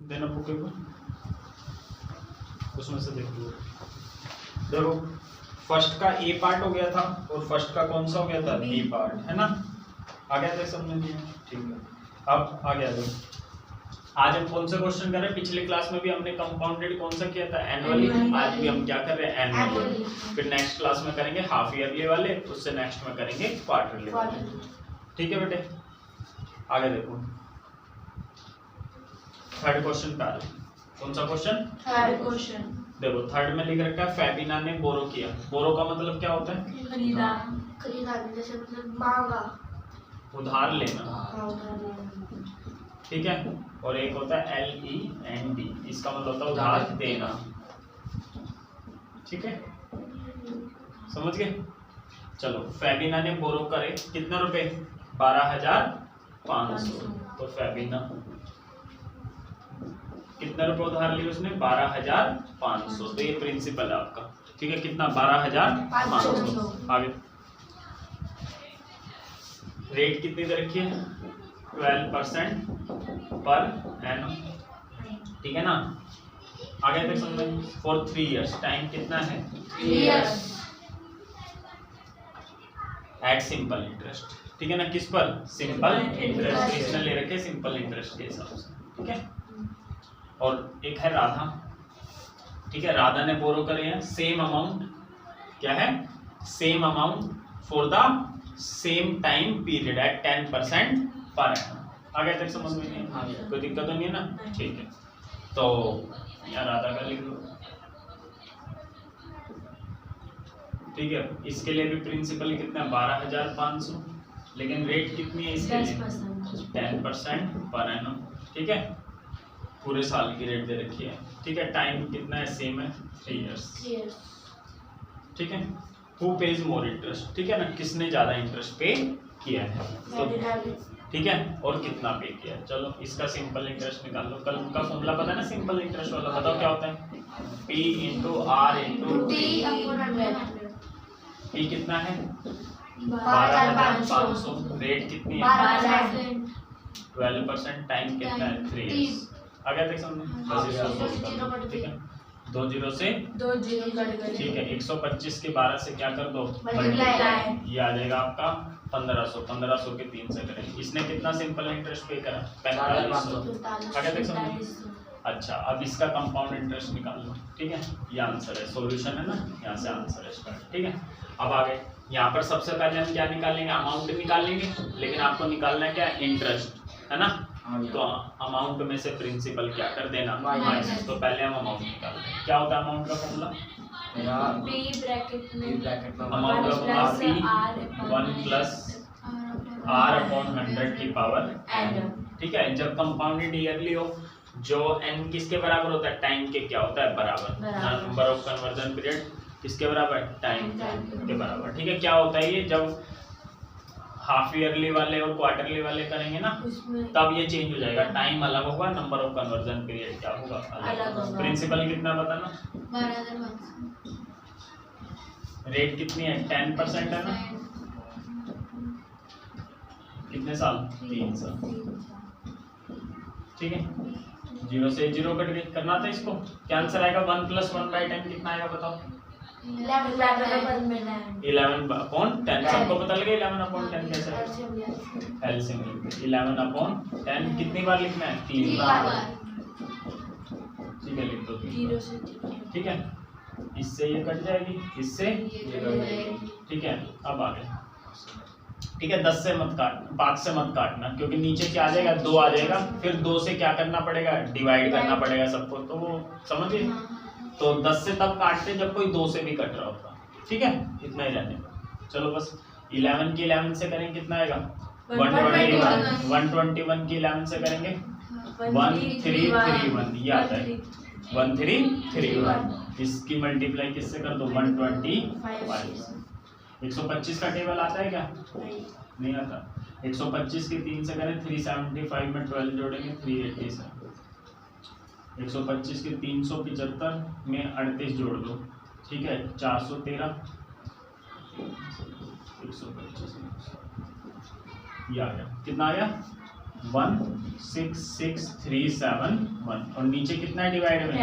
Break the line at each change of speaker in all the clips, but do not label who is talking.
देना बुक को, उसमें से देख लो। देखो फर्स्ट का ए पार्ट हो गया था और फर्स्ट का कौन सा हो गया था, बी पार्ट, है ना। आ गया था समझ में? ठीक है, अब आ गया। आज हम कौन सा क्वेश्चन कर रहे हैं? पिछले क्लास में भी हमने कंपाउंडेड कौन सा किया था, एनुअली। आज भी हम क्या कर रहे हैं, एनुअली। फिर नेक्स्ट क्लास में करेंगे हाफ ईयरली वाले, उससे नेक्स्ट में करेंगे क्वार्टरली वाले। ठीक है बेटे, आगे देखो थर्ड क्वेश्चन पे। कौन सा क्वेश्चन?
Third question.
देखो थर्ड में लिख रखा है फेबिना ने बोरो किया। बोरो का मतलब क्या होता है?
खरीदा। खरीदा जैसे मतलब मांगा,
उधार लेना। ठीक है, और एक होता है LEND, इसका मतलब होता है उधार देना। ठीक है, समझ गए? चलो फेबिना ने बोरो करे कितने रुपए? 12,500। तो फेबिना कितने रुपए उधार लिए उसने? 12,500। तो ये प्रिंसिपल है आपका। ठीक है, कितना? 12,500। आगे रेट कितनी दे रखी है? 12% पर एनम। ठीक है ना। आगे तक समझ। फॉर 3 इयर्स, टाइम कितना है?
3 इयर्स।
Eight simple interest. ठीक है ना। किस पर? Simple interest. इसने ले रखे सिंपल इंटरेस्ट के हिसाब से। ठीक है, और एक है राधा। ठीक है, राधा ने बोरो करे हैं सेम अमाउंट। क्या है? Same amount for the same time period at 10% per annum. आगे तक समझ में नहीं? कोई दिक्कत तो नहीं है ना? ठीक है, तो यहाँ राधा का लिख लो। ठीक है, इसके लिए भी प्रिंसिपल कितना? 12,500। लेकिन रेट कितनी है इसके लिए? 10% पर एनम। ठीक है, पूरे साल की रेट दे रखी है। ठीक है, टाइम कितना है? सेम है, 3 इयर्स। ठीक है, हु पेज मोर इंटरेस्ट। ठीक है ना, किसने ज्यादा इंटरेस्ट पे किया है? तो ठीक है, और कितना पे किया? चलो इसका सिंपल इंटरेस्ट निकाल लो। कल का फॉर्मूला पता है ना सिंपल इंटरेस्ट वाला? बताओ क्या होता है? P × R × T। P कितना है? 12,500। रेट कितनी है? 12%। टाइम कितना है? 3 इयर्स। आ गया तक समझ? ठीक है, 2 जीरो से
2 जीरो कट गए।
ठीक है, 125 के 12 से क्या कर दो?
मल्टीप्लाई।
ये आ जाएगा आपका 1500। 1500 के 3 से करें। इसने कितना सिंपल इंटरेस्ट पे करा? 4500। आगे तक समझ? अच्छा, अब इसका कंपाउंड इंटरेस्ट निकाल लो। ठीक है, ये आंसर है, सॉल्यूशन है ना, यहाँ से आंसर है इसका। ठीक है, अब आगे यहाँ पर सबसे पहले हम क्या निकालेंगे? अमाउंट निकालेंगे, लेकिन आपको निकालना है क्या? इंटरेस्ट, है ना। तो अमाउंट में से प्रिंसिपल क्या कर देना? माइनस। तो पहले हम अमाउंट निकाल लें। क्या होता है अमाउंट का फॉर्मूला?
B ब्रैकेट में
अमाउंट का P 1 प्लस R/100 की पावर n। ठीक है, जब कंपाउंडेड ईयरली हो, जो n किसके बराबर होता है? टाइम के क्या होता है? बराबर। नंबर ऑफ कन्वर्जन पीरियड किसके बराबर? टाइम के बराबर। ठीक है, क्या होता है ये? जब हाफ ईयरली वाले और क्वार्टरली वाले करेंगे ना, तब ये चेंज हो जाएगा। टाइम अलग होगा, नंबर ऑफ कन्वर्जन पीरियड क्या होगा? अलग होगा। प्रिंसिपल कितना बताना?
12,500।
रेट कितनी है? 10% है ना। कितने साल? 3 साल। ठीक है, 0 से 0 कट गई। करना था इसको। क्या आंसर आएगा? 1 + 1/10 कितना आएगा बताओ? 11/10। सबको पता लगे 11/10 कैसे है? एलसीएम 11/10 कितनी बार लिखना है? 3 बार। ठीक है, लिख दो 3 बार। ठीक है, इससे ये कट जाएगी, इससे ये कट जाएगी। ठीक है, अब आगे। ठीक है, 10 से मत काटना, 5 से मत काटना, क्योंकि नीचे क्या आ जाएगा? 2 आ जाएगा। फिर 2 से क्या करना पड़ेगा? डिवाइड करना पड़ेगा सबको। तो वो समझिए, तो 10 से तब काटते जब कोई 2 से भी कट रहा होता। ठीक है, इतना ही रहने का। चलो बस 11 की 11 से करेंगे कितना आएगा? 121। 121 की 11 से करेंगे 1331। ये आता है 1331। इसकी मल्टीप्लाई किससे कर दो? 125। 125 का टेबल आता है क्या? नहीं आता। 125 के 3 से करें 375 में 12 जोड़ेंगे 387। 125 के 375 में 38 जोड़ दो। ठीक है, 413। 125 ये आ गया। कितना आ गया? 16637 और नीचे कितना डिवाइड में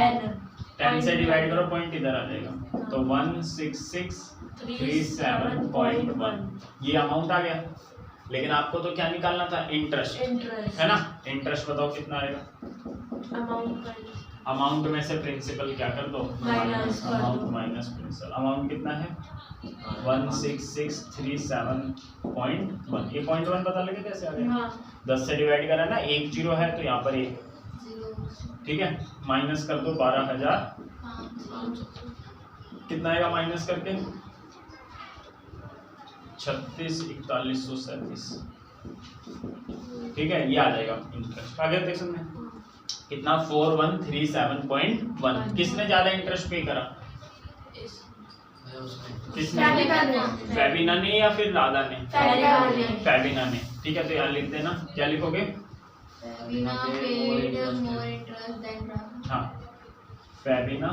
10 से डिवाइड करो, पॉइंट इधर आ जाएगा, तो 16637.1 ये अमाउंट आ गया। लेकिन आपको तो क्या निकालना था, इंटरेस्ट है ना। इंटरेस्ट बताओ कितना आएगा, अमाउंट में से प्रिंसिपल क्या कर दो, अमाउंट माइनस प्रिंसिपल। अमाउंट कितना है 16637.1। ये 0.1 पता लगे कैसे आ गया, 10 से डिवाइड करा ना, 1 0 है तो यहाँ पर 1, ठीक है। माइनस कर दो 12,000, कितना आएगा माइनस करके 36,4137, ठीक है। ये आ जाएगा इंटरेस्ट। आगे देख सकते हैं कितना 4137.1। किसने ज्यादा इंटरेस्ट पे करा, किसने, फैबिना ने या फिर राधा ने, फैबिना ने, ठीक है। तो यहाँ लिख देना, क्या लिखोगे, हाँ, Fabina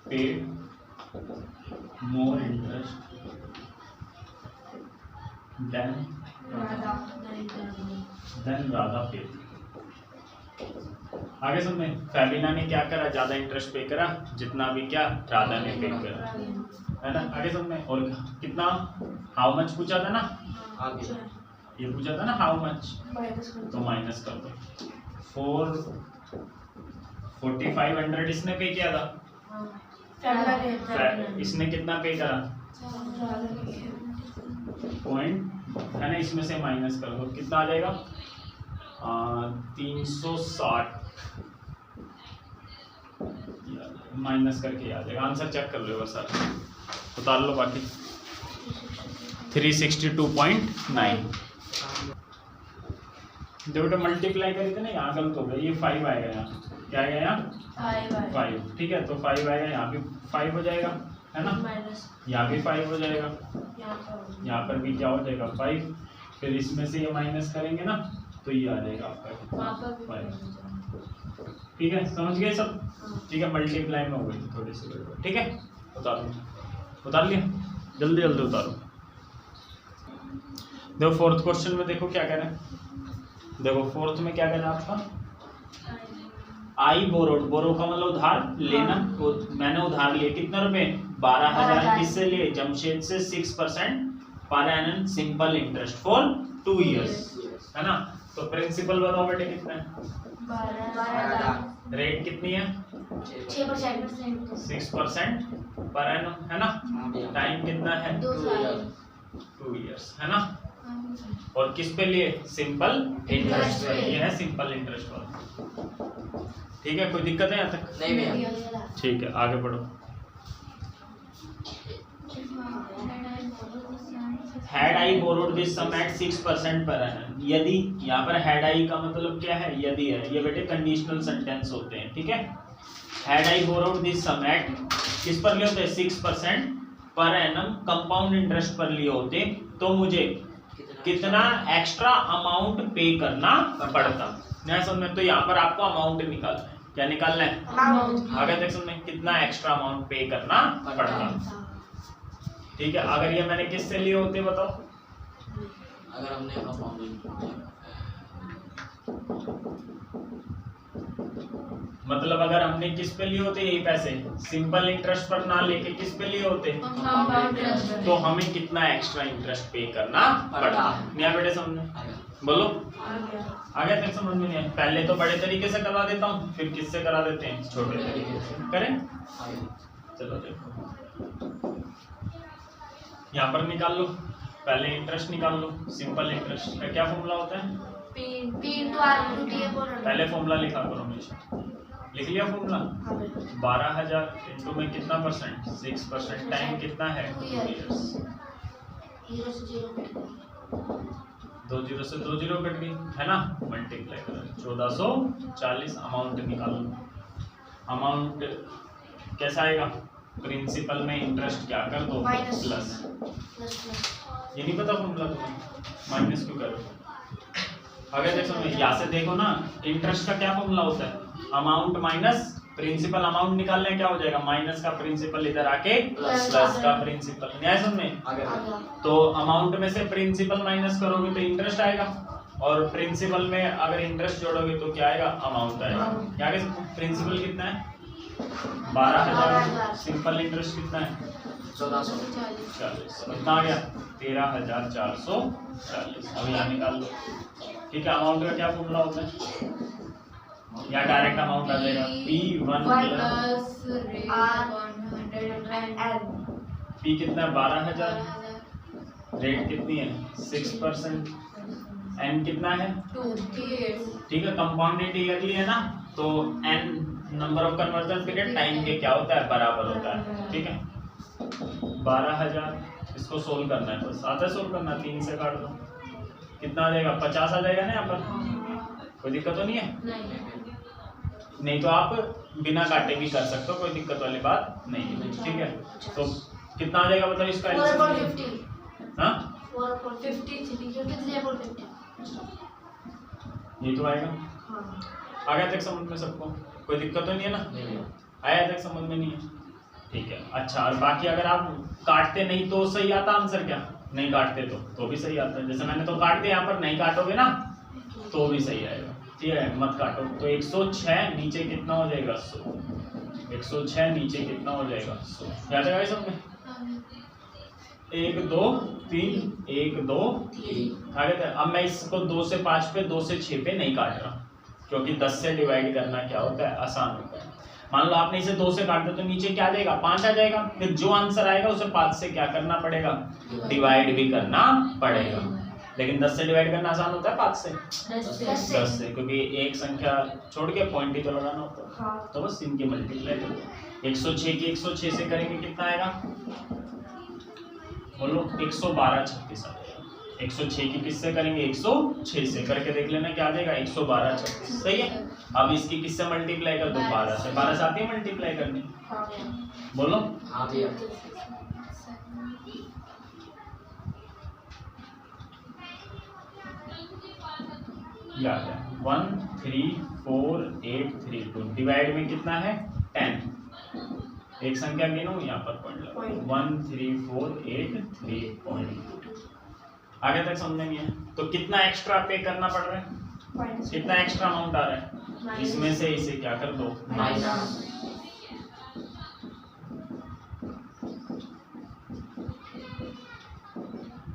paid more interest than Radha paid. आगे सुनते, फैबिना ने क्या करा, ज्यादा इंटरेस्ट पे करा, जितना भी क्या राधा ने पे करा, है ना। आगे सुनते, और कितना, हाउ मच पूछा था ना, ये पूछा था ना हाउ मच, तो माइनस कर दो 4500 इसने पे किया था, इसने कितना पे करा, पॉइंट है ना, इसमें से माइनस कर दो, कितना आ जाएगा 360 माइनस करके आ जाएगा। आंसर चेक कर लो सर, उतार लो बाकी 362.9। देखो मल्टीप्लाई करी थे ना, यहाँ गलत हो गया, ये 5 आएगा, यहाँ क्या आएगा, यहाँ 5, ठीक है। तो 5 आएगा, यहाँ भी 5 हो जाएगा, है ना, यहाँ भी 5 हो जाएगा, यहाँ पर भी क्या हो जाएगा 5, फिर इसमें से ये माइनस करेंगे ना, तो ये आ जाएगा आपका 5, ठीक है। समझ गए सब, ठीक है। मल्टीप्लाई में हो गई थोड़ी सी, ठीक है। उतार लिया, जल्दी जल्दी उतारो। देखो फोर्थ क्वेश्चन में देखो क्या कह रहे हैं, देखो फोर्थ में क्या कहना है आपका, आई बोरो का मतलब उधार लेना, तो मैंने उधार लिए कितने रुपए, 12,000, किससे लिए, जमशेद से 6% per annum simple interest for 2 years, है ना। तो प्रिंसिपल बताओ बेटे कितना है,
12,000,
रेट कितनी है 6% पर एनम, है ना। टाइम कितना है 2 इयर्स, है ना। और किस पे लिए, सिंपल इंटरेस्ट पे, ये है सिंपल इंटरेस्ट वाला, ठीक है। कोई दिक्कत है यहाँ तक,
नहीं भैया,
ठीक है। आगे बढ़ो, had I borrowed this sum at 6% per annum, यदि, यहाँ पर had I का मतलब क्या है, यदि है, ये बेटे कंडीशनल सेंटेंस होते हैं, ठीक है। had I borrowed this sum at, किस पर लिए होते, 6% पर annum कंपाउंड इंटरेस्ट पर लिए होते, तो मुझे कितना एक्स्ट्रा अमाउंट पे करना पड़ता, नहीं समझ। तो यहाँ पर आपको अमाउंट निकालना है, क्या निकालना है, आगे देख सकते कितना एक्स्ट्रा अमाउंट पे करना पड़ता, ठीक है। अगर ये मैंने किससे लिए होते बताओ,
अगर हमने
मतलब अगर हमने किस पे लिए होते यही पैसे, सिंपल इंटरेस्ट पर ना लेके किस पे लिए होते, तो हमें कितना एक्स्ट्रा इंटरेस्ट पे करना पड़ता। नहीं बेटे समझ, बोलो आगे तक समझ में नहीं आया। पहले तो बड़े तरीके से करवा देता हूँ, फिर किससे करा देते हैं, छोटे तरीके से करें। चलो देखो, यहाँ पर निकाल लो, पहले इंटरेस्ट निकाल लो। सिंपल इंटरेस्ट का क्या फॉर्मूला होता है, पहले फॉर्मूला लिखा करो हमेशा, लिख लिया फॉर्मूला। 12,000 इंटू में कितना परसेंट, 6%, टाइम कितना है 2 इयर्स, 2 जीरो से 2 जीरो कट गई, है ना। मल्टीप्लाई करो 1440, अमाउंट निकालो। अमाउंट कैसा आएगा, प्रिंसिपल में इंटरेस्ट क्या कर दो प्लस, ये नहीं पता फॉर्मूला तुम्हें, माइनस क्यों करो। अगर देखो यहाँ से देखो ना, इंटरेस्ट का क्या फॉर्मूला होता है, अमाउंट माइनस प्रिंसिपल। अमाउंट निकालने क्या हो जाएगा, माइनस का प्रिंसिपल इधर आके प्लस का प्रिंसिपल, न्याय सुनने। तो अमाउंट में से प्रिंसिपल माइनस करोगे तो इंटरेस्ट आएगा, और प्रिंसिपल में अगर इंटरेस्ट जोड़ोगे तो क्या आएगा, अमाउंट आएगा। क्या आगे प्रिंसिपल कितना है, 12,000। सिंपल इंटरेस्ट कितना है, 1440। कितना आ गया, 13,440। अब यहाँ निकाल लो। ठीक है, अमाउंट का क्या फॉर्मूला होता है, या डायरेक्ट अमाउंट आ जाएगा P1 प्लस P कितना है, 12,000। रेट कितनी है, 6%। N कितना है,
2।
ठीक है, कंपाउंडेड ईयरली है ना, तो N number of conversion period time के क्या होता है, बराबर होता है। ठीक है, 12,000 इसको सोल्व करना है, बस आता है सोल्व करना, 3 से काट दो, कितना आ जाएगा, 50 आ जाएगा ना यहाँ पर। कोई दिक्कत तो नहीं है, नहीं तो आप बिना काटे भी कर सकते हो, कोई दिक्कत वाली बात नहीं है। ठीक है, तो कितना आ जाएगा बताओ इसका,
450।
हाँ
450
ये तो आएगा। आ गया तक समझ में सबको, कोई दिक्कत तो नहीं है ना, आया तक समझ में नहीं है। ठीक है, अच्छा, और बाकी अगर आप काटते नहीं तो सही आता आंसर, क्या नहीं काटते तो भी सही आता है। जैसे मैंने तो काट दिया, यहाँ पर नहीं काटोगे ना तो भी सही आएगा। ठीक है, मत काटो। तो 106 नीचे कितना हो जाएगा, 100। 106 नीचे कितना हो जाएगा, 100। याद है सब में, 1 2 3 1 2 3 आगे था। अब मैं इसको 2 से 5 पे 2 से 6 पे नहीं काट रहा, क्योंकि 10 से डिवाइड करना क्या होता है, आसान होता है। मान लो आपने इसे 2 से काट दिया तो नीचे क्या आ जाएगा, 5 आ जाएगा। फिर जो आंसर आएगा उसे 5 से क्या करना पड़ेगा, डिवाइड भी करना पड़ेगा। लेकिन 10 से डिवाइड करना आसान होता है 5 से, 10 से, क्योंकि एक संख्या छोड़ के पॉइंट ही तो लगाना होता है। तो बस इनकी मल्टीप्लाई करो। 106 की 106 से करेंगे कितना आएगा, बोलो 112 36 आ जाएगा। 106 की किससे करेंगे, 106 से करके देख लेना क्या आ जाएगा, 112 36। सही है। अब इसकी किससे मल्टीप्लाई कर दो, 12 से। 12 से आती है मल्टीप्लाई करनी, बोलो।
हाँ भैया।
याद है 13482 डिवाइड में कितना है 10। एक संख्या गिनो यहाँ पर पॉइंट लगाओ 13483.2। आगे तक समझ में है। तो कितना एक्स्ट्रा पे करना पड़ रहा है, कितना एक्स्ट्रा अमाउंट आ रहा है, इसमें से इसे क्या कर दो माइनस।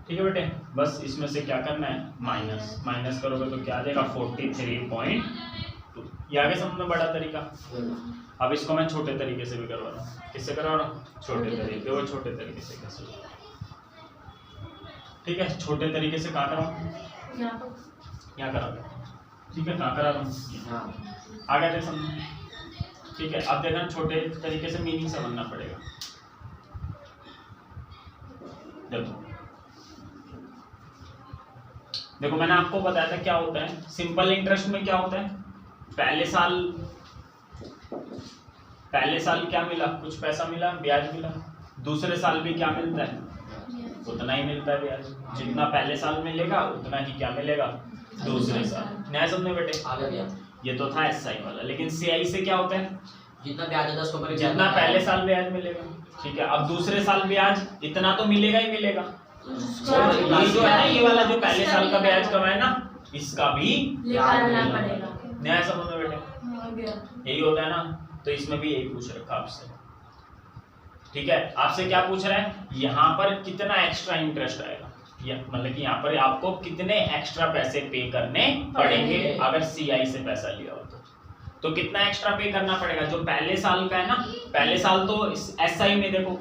ठीक है बेटे, बस इसमें से क्या करना है, माइनस। माइनस करोगे तो क्या आ जाएगा 43.2। ये आगे समझ में बड़ा तरीका। अब इसको मैं छोटे तरीके से भी करवा रहा हूँ। किससे करवा रहा हूँ, छोटे तरीके। वो छोटे तरीके से कैसे, ठीक है, छोटे तरीके से कहाँ कराऊँ, यहाँ करा दो। ठीक है, कहाँ करा रहा हूँ, आगे तक समझ। ठीक है, अब देखना छोटे तरीके से मीनिंग समझना पड़ेगा। देखो मैंने आपको बताया था क्या होता है सिंपल इंटरेस्ट में। क्या होता है, पहले साल क्या मिला, कुछ पैसा मिला, ब्याज मिला। दूसरे साल भी क्या मिलता है, उतना ही मिलता है ब्याज। जितना पहले साल मिलेगा उतना ही क्या मिलेगा दूसरे साल। नया समझे बेटे, ये तो था एसआई वाला। लेकिन सीआई से क्या होता है,
जितना ब्याज होता है उसको
जितना पहले साल ब्याज मिलेगा। ठीक है, अब दूसरे साल ब्याज इतना तो मिलेगा ही मिलेगा। ये जो है ना, ये वाला जो पहले साल का ब्याज कमाए ना, इसका भी
निकालना पड़ेगा।
नया समझ में बेटे, यही होता है ना। तो इसमें भी यही पूछ रखा आपसे। ठीक है, आपसे क्या पूछ रहा है, यहाँ पर कितना एक्स्ट्रा इंटरेस्ट आएगा, मतलब कि यहाँ पर आपको कितने एक्स्ट्रा पैसे पे करने पड़ेंगे अगर सीआई से पैसा लिया हो तो कितना एक्स्ट्रा पे करना पड़ेगा। जो पहले साल का है ना, पहले साल तो एसआई में देखो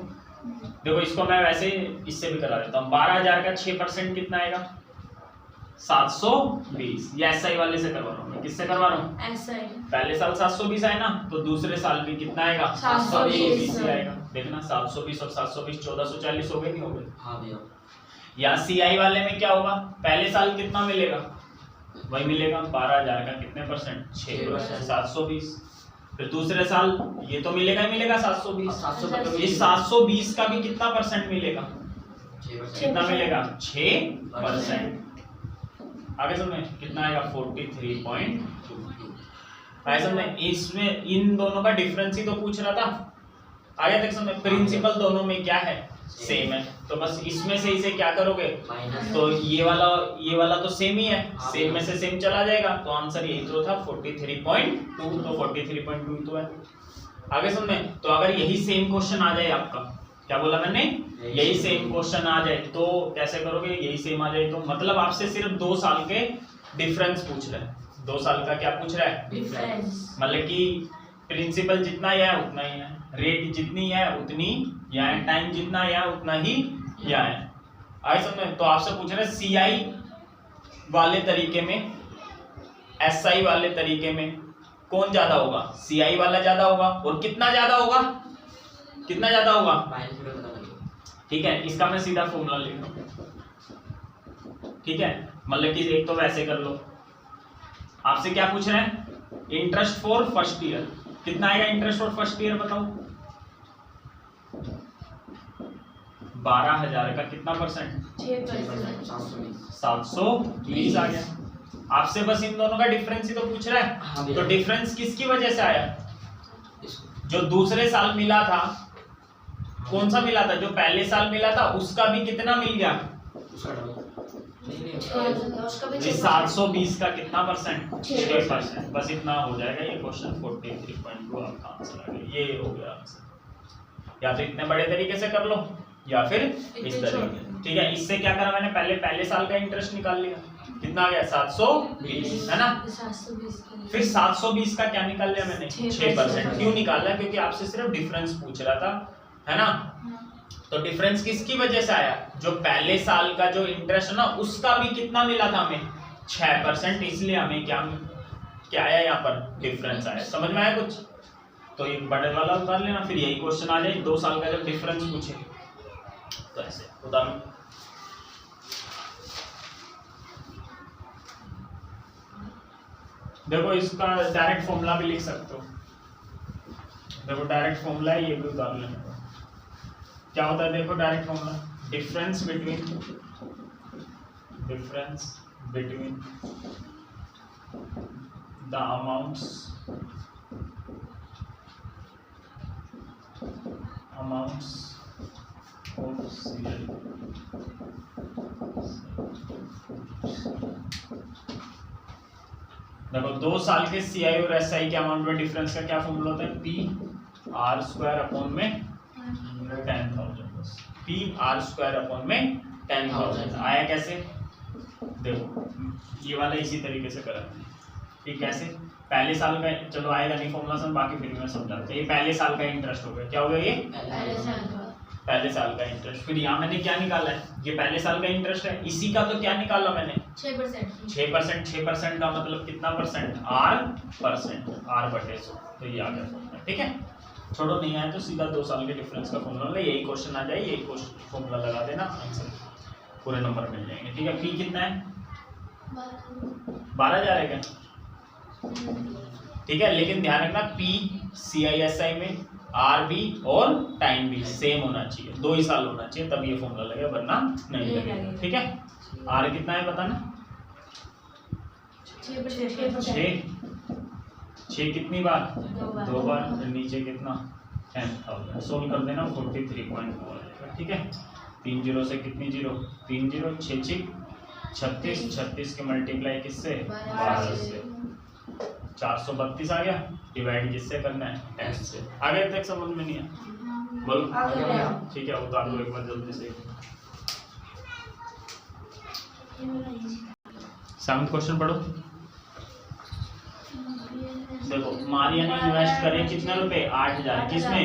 इसको मैं वैसे इससे भी करा देता हूँ। 12,000 का 6% कितना आएगा, 720। ये एसआई वाले से करवा रहा हूँ। किससे करवा रहा हूँ,
एसआई।
पहले साल 720 आए ना, तो दूसरे साल भी कितना आएगा, 720 आएगा। देखना 720 और 720 1440 हो गए, नहीं हो गए।
हाँ भैया।
या सीआई वाले में क्या होगा, पहले साल कितना मिलेगा, वही मिलेगा 12,000 का कितने परसेंट, 6%, 720। फिर दूसरे साल ये तो मिलेगा ही मिलेगा 720। इस 720 का भी कितना परसेंट मिलेगा, कितना मिलेगा 6%। आगे समझे कितना आएगा 43.2। आगे समझे, इसमें इन दोनों का डिफरेंस ही तो पूछ रहा था। आगे तक समझे, प्रिंसिपल दोनों में क्या है सेम है, तो बस इसमें से इसे क्या करोगे,
माइनस।
तो ये वाला तो सेम ही है,
हाँ,
सेम में से सेम चला जाएगा, तो आंसर यही तो था 43.2, तो 43.2 तो है। आगे सुनने, तो अगर यही सेम क्वेश्चन आ जाए आपका, क्या बोला मैंने, यही सेम क्वेश्चन आ जाए तो कैसे करोगे, यही सेम आ जाए तो मतलब आपसे सिर्फ 2 साल के डिफरेंस पूछ रहा है, 2 साल का क्या पूछ रहा है,
डिफरेंस।
मतलब कि प्रिंसिपल जितना ही है उतना ही है, रेट जितनी है उतनी या है, टाइम जितना है उतना ही या है। आगे समझ में, तो आपसे पूछ रहे हैं सीआई वाले तरीके में एसआई वाले तरीके में कौन ज्यादा होगा, सीआई वाला ज्यादा होगा, और कितना ज्यादा होगा, कितना ज्यादा होगा,
माइनस में पता लगे।
ठीक है, इसका मैं सीधा फॉर्मूला लिख रहा हूं, ठीक है, मतलब कि एक तो वैसे कर लो, आपसे क्या पूछ रहे हैं, इंटरेस्ट फॉर फर्स्ट ईयर, कितना आएगा इंटरेस्ट फॉर फर्स्ट ईयर बताओ, 12,000 का कितना परसेंट,
6%।
720 आ गया। आपसे बस इन दोनों का डिफरेंस ही तो पूछ रहा है,
हाँ,
तो डिफरेंस किसकी वजह से आया,
इसको
जो दूसरे साल मिला था, कौन सा मिला था, जो पहले साल मिला था उसका भी कितना मिल गया,
उसका डबल। नहीं
उसका भी
ये
6%।
720 का कितना परसेंट,
6%।
6%, बस इतना हो जाएगा, ये क्वेश्चन 43.2 आपका आंसर आ गया, ये हो गया आंसर। या तो इतने बड़े तरीके से कर लो या फिर इस तरीके, ठीक है, इससे क्या करा मैंने, पहले साल का इंटरेस्ट निकाल लिया, कितना आ गया 720 है ना,
720 का।
फिर 720 का क्या निकाल लिया मैंने, 6%। क्यों निकाला, क्योंकि आपसे सिर्फ डिफरेंस पूछ रहा था, है ना, तो डिफरेंस किसकी वजह से आया, जो पहले साल का जो इंटरेस्ट है ना उसका भी कितना मिला था हमें, 6%, इसलिए हमें क्या आया यहाँ पर, डिफरेंस आया। समझ में आया कुछ, तो ये बड़े वाला उतार लेना, फिर यही क्वेश्चन आ जाए 2 साल का जब डिफरेंस पूछे, तो ऐसे उतारो। देखो इसका डायरेक्ट फॉर्मूला भी लिख सकते हो, देखो डायरेक्ट फॉर्मूला है, ये भी उतार लेना। क्या होता है देखो direct formula, difference between the amounts of CI देखो 2 साल के सीआई और एसआई के अमाउंट में डिफरेंस का क्या फॉर्मूला होता है, PR² अपॉन में 10,000, बस PR² अपॉन में 10,000 आया कैसे, देखो ये वाला इसी तरीके से करा, ठीक, कैसे, पहले साल का, चलो आएगा नहीं फॉर्मूला सब, बाकी फिर मैं समझाता हूं, ये पहले साल का इंटरेस्ट हो गया, क्या हो गया ये
पहले साल का।
पहले साल का इंटरेस्ट, फिर यहाँ मैंने क्या निकाला है, ये पहले साल का इंटरेस्ट है, इसी का तो क्या निकाला मैंने,
6%।
6% का मतलब कितना परसेंट, R/100, तो ये आ गया, ठीक है, छोड़ो नहीं आया तो सीधा 2 साल के डिफरेंस का फॉर्मूला ले, यही क्वेश्चन आ जाए, यही फॉर्मूला लगा देना, आंसर पूरे नंबर मिल जाएंगे, ठीक है। पी कितना है, 12,000 है क्या, ठीक है, लेकिन ध्यान रखना पी CISI में आर भी और टाइम भी सेम होना चाहिए, 2 ही साल होना चाहिए, तब ये फॉर्मूला लगेगा, वरना नहीं लगेगा, ठीक है। आर कितना है बताना, 6 कितनी बार, 2 बार, फिर नीचे कितना 10,000, सोल्व कर देना 43.4 आएगा, ठीक है। 3 जीरो से कितनी जीरो, 3 जीरो, 6 36, 36 के मल्टीप्लाई किससे, 12 से, 432 आ गया, डिवाइड किससे करना है, 10 से। आगे तक समझ में नहीं है, बोलो, ठीक है, उतार लो एक बार जल्दी से। 7th क्वेश्चन पढ़ो, देखो मारिया ने इन्वेस्ट करे कितने रुपए, 8,000, किसमें,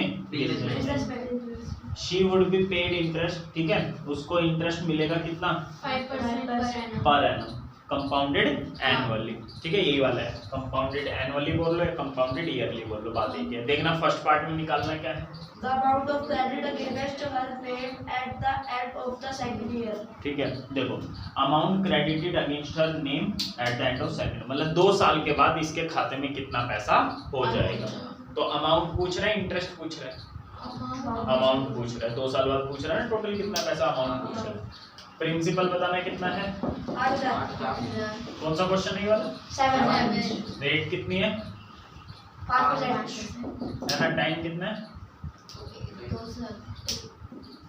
she would be paid interest, ठीक है, उसको इंटरेस्ट मिलेगा कितना,
5%
पर एनम, कंपाउंडेड एनुअली, ठीक है, यही वाला है, कंपाउंडेड एनुअली बोल लो या कंपाउंडेड ईयरली बोल लो, बात एक है। देखना फर्स्ट पार्ट में निकालना क्या है,
The amount of credit against were paid at the end of the second year.
ठीक है, देखो amount credited against her name at the end of second, मतलब 2 साल के बाद इसके खाते में कितना पैसा हो जाएगा, तो अमाउंट पूछ रहे हैं, इंटरेस्ट पूछ रहे हैं, अमाउंट पूछ रहा है, 2 साल बाद पूछ रहा है टोटल कितना पैसा, अमाउंट पूछ रहा है। प्रिंसिपल बताना कितना है,
8,000.
कौन सा क्वेश्चन है वाला,
7.
रेट कितनी है,
5%.
है ना, टाइम कितना है,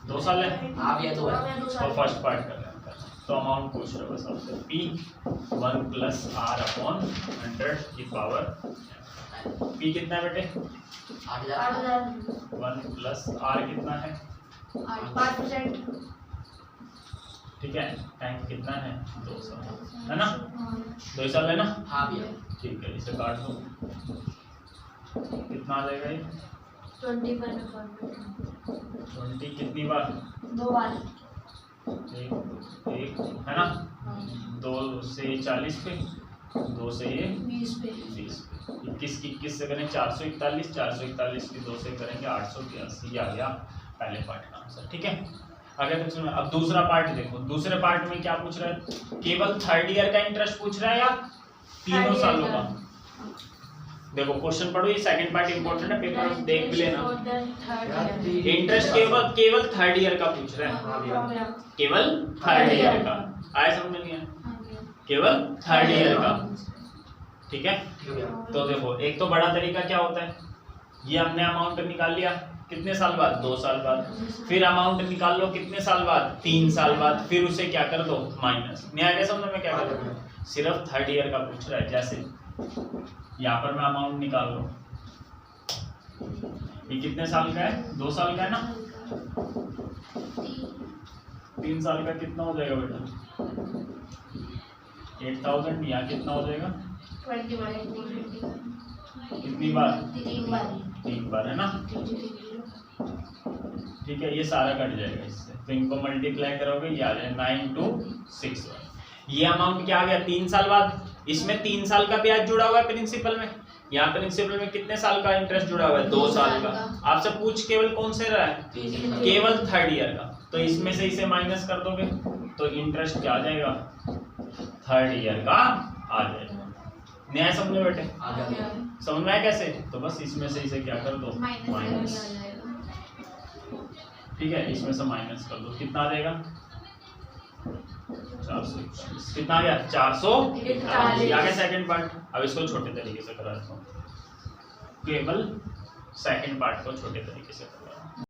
2 साल है
हाँ भैया 2 है।
हाँ, 2
और
साल
फर्स्ट पार्ट कर रहे हैं तो अमाउंट पूछ रहे हो बस आपसे P 1 + R/100 की पावर P कितना है बेटे
8000
8000
1 + R कितना है
5%।
ठीक है टाइम कितना है 2 साल है ना 2 साल है ना
हाँ भैया
ठीक है इसे काट दो कितना आ जाएगा ये
20 पर
20 कितनी बार
2 बार
एक है ना 2 से 40 पे 2 से ये
20 पे
20 पे 21 से करें 441 की 2 से करेंगे 882 ये आ गया पहले पार्ट का आंसर ठीक है। आगे कुछ अब दूसरा पार्ट देखो दूसरे पार्ट में क्या पूछ रहा है केवल 3rd ईयर का इंटरेस्ट पूछ रहा है या तीनों सालों का। देखो क्वेश्चन पढ़ो ये सेकंड पार्ट इंपॉर्टेंट है पेपर में देख भी लेना। इंटरेस्ट केवल 3rd ईयर का पूछ रहा है केवल 3rd ईयर का आया समझ में नहीं आया केवल 3rd ईयर का ठीक है।
ठीक है भैया
तो देखो एक तो बड़ा तरीका क्या होता है ये हमने अमाउंट निकाल लिया कितने साल बाद 2 साल बाद फिर अमाउंट निकाल लो कितने साल बाद 3 साल बाद फिर उसे क्या कर दो माइनस नहीं आया समझ में क्या कर दो सिर्फ 3rd ईयर का पूछ रहा है। जैसे यहाँ पर मैं अमाउंट निकाल लो ये कितने साल का है 2 साल का है ना 3 साल का कितना हो जाएगा बेटा 8000 यहाँ कितना हो जाएगा
20 बार
कितनी बार
3
3 बार है ना ठीक है ये सारा कट जाएगा इससे तो इनको मल्टीप्लाई करोगे ये आ जाएगा 9261 ये अमाउंट क्या आ गया 3 साल बाद इसमें 3 साल का ब्याज जुड़ा हुआ है प्रिंसिपल में यहाँ प्रिंसिपल में कितने साल का इंटरेस्ट जुड़ा हुआ है 2 साल का आपसे पूछ केवल कौन से रहा है केवल 3rd ईयर का तो इसमें से इसे माइनस कर दोगे तो इंटरेस्ट क्या आ जाएगा 3rd ईयर का आ जाएगा। न्याय समझ में बेटे
आ गया भैया
समझ में आया कैसे तो बस इसमें से इसे क्या कर दो माइनस ठीक है इसमें से माइनस कर दो कितना आ जाएगा 441 कितना आ गया 441 आ गया सेकंड पार्ट। अब इसको छोटे तरीके से करा देता हूँ केवल सेकंड पार्ट को छोटे तरीके से